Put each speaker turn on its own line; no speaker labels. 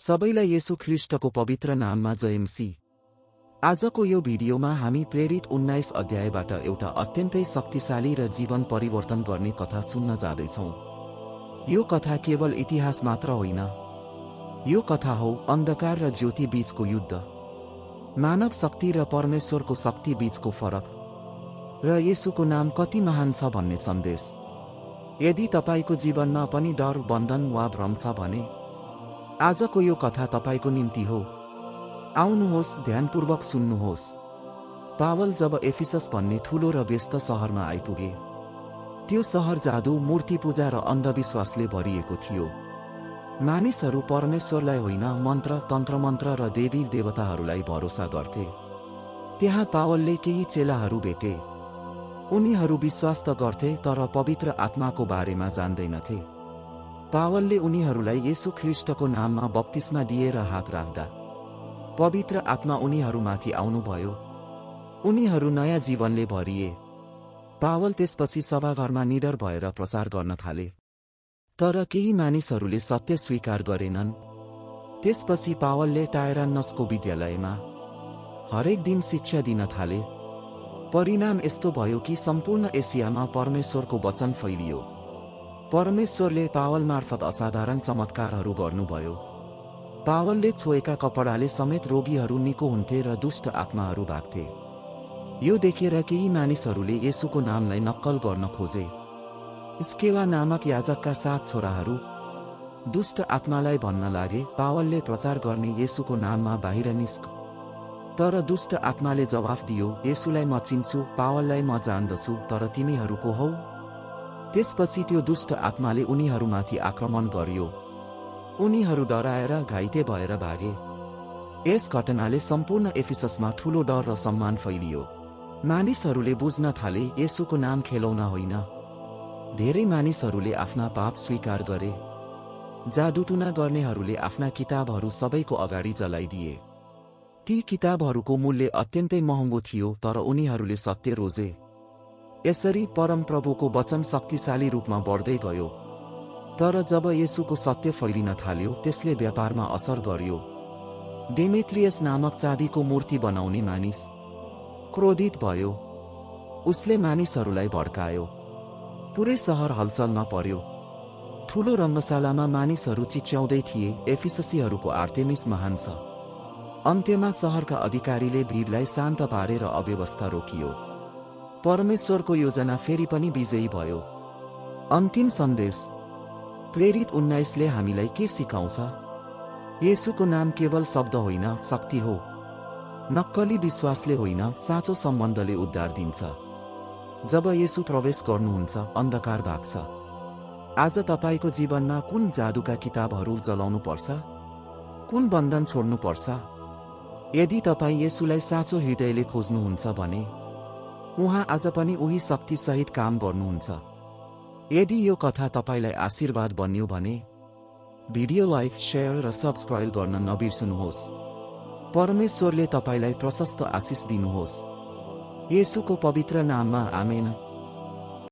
सबैलाई येशू ख्रीष्टको पवित्र नाममा जयमसी। आजको यो भिडियोमा हामी प्रेरित 19 अध्यायबाट एउटा अत्यन्तै शक्तिशाली र जीवन परिवर्तन गर्ने कथा सुन्न जाँदैछौँ। यो कथा केवल इतिहास मात्र होइन, यो कथा हो अन्धकार र ज्योति बीचको युद्ध, मानव शक्ति र परमेश्वरको शक्ति बीचको फरक, र येशूको नाम कति महान छ भन्ने सन्देश। यदि तपाईको जीवनमा पनि डर, बन्धन वा भ्रम छ भने आजको यो कथा तपाईको निम्ति हो। आउनुहोस्, ध्यानपूर्वक सुन्नुहोस्। पावल जब एफिसस भन्ने ठूलो र व्यस्त शहरमा आइपुगे, त्यो शहर जादु, मूर्ति पूजा र अन्धविश्वासले भरिएको थियो। मानिसहरू परमेश्वरलाई होइन, मन्त्र, तन्त्रमन्त्र र देवी देवताहरूलाई भरोसा गर्थे। त्यहाँ पावलले केही चेलाहरू भेटे। उनीहरू विश्वास त गर्थे, तर पवित्र आत्माको बारेमा जान्दैनथे। पावलले उनीहरूलाई येशू ख्रीष्टको नाममा बप्तिस्मा दिएर हात राख्दा पवित्र आत्मा उनीहरूमाथि आउनुभयो। उनीहरू नयाँ जीवनले भरिए। पावल त्यसपछि सभाघरमा निडर भएर प्रचार गर्न थाले, तर केही मानिसहरूले सत्य स्वीकार गरेनन्। त्यसपछि पावलले टायरान्नसको विद्यालयमा हरेक दिन शिक्षा दिन थाले। परिणाम यस्तो भयो कि सम्पूर्ण एसियामा परमेश्वरको वचन फैलियो। परमेश्वरले पावल मार्फत असाधारण चमत्कारहरू गर्नुभयो। पावलले छोएका कपडाले समेत रोगीहरू निको हुन्थे र दुष्ट आत्माहरू भाग्थे। यो देखेर केही मानिसहरूले येशूको नामलाई नक्कल गर्न खोजे। स्केवा नामक याजकका 7 छोराहरू दुष्ट आत्मालाई भन्न लागे, पावलले प्रचार गर्ने येशूको नाममा बाहिर निस्क। तर दुष्ट आत्माले जवाफ दियो, येशूलाई म चिन्छु, पावललाई म जान्दछु, तर तिमीहरू को हौ? त्यसपछि त्यो दुष्ट आत्माले उनीहरूमाथि आक्रमण गर्यो। उनीहरू डराएर घाइते भएर भागे। यस घटनाले सम्पूर्ण एफिससमा ठूलो डर र सम्मान फैलियो। मानिसहरूले बुझ्न थाले, येशूको नाम खेलौना होइन। धेरै मानिसहरूले आफ्ना पाप स्वीकार गरे। जादुटुना गर्नेहरूले आफ्ना किताबहरू सबैको अगाडि जलाइदिए। ती किताबहरूको मूल्य अत्यन्तै महँगो थियो, तर उनीहरूले सत्य रोजे। यसरी परमप्रभुको वचन शक्तिशाली रूपमा बढ्दै गयो। तर जब येशूको सत्य फैलिन थाल्यो, त्यसले व्यापारमा असर गर्यो। डेमेत्रियस नामक चाँदीको मूर्ति बनाउने मानिस क्रोधित भयो। उसले मानिसहरूलाई भड्कायो। पुरै शहर हलचलमा पर्यो। ठूलो रङ्गशालामा मानिसहरू चिच्याउँदै थिए, एफिससीहरूको आर्तेमिस महान छ। अन्त्यमा शहरका अधिकारीले भिडलाई शान्त पारेर अव्यवस्था रोकियो। परमेश्वरको योजना फेरि पनि विजयी भयो। अन्तिम सन्देश। प्रेरित 19 ले हामीलाई के सिकाउँछ? येशूको नाम केवल शब्द होइन, शक्ति हो। नक्कली विश्वासले होइन, साँचो सम्बन्धले उद्धार दिन्छ। जब येशू प्रवेश गर्नुहुन्छ, अन्धकार भाग्छ। आज तपाईको जीवनमा कुन जादुका किताबहरू जलाउनु पर्छ? कुन बन्धन छोड्नु पर्छ? यदि तपाईँ येशूलाई साँचो हृदयले खोज्नुहुन्छ भने उहाँ आज पनि उही शक्तिसहित काम गर्नुहुन्छ। यदि यो कथा तपाईलाई आशीर्वाद बन्यो भने भिडियो लाइक, शेयर र सब्स्क्राइब गर्न नबिर्सनुहोस्। परमेश्वरले तपाईलाई प्रशस्त आशिष दिनुहोस्। येशूको पवित्र नाममा आमेन।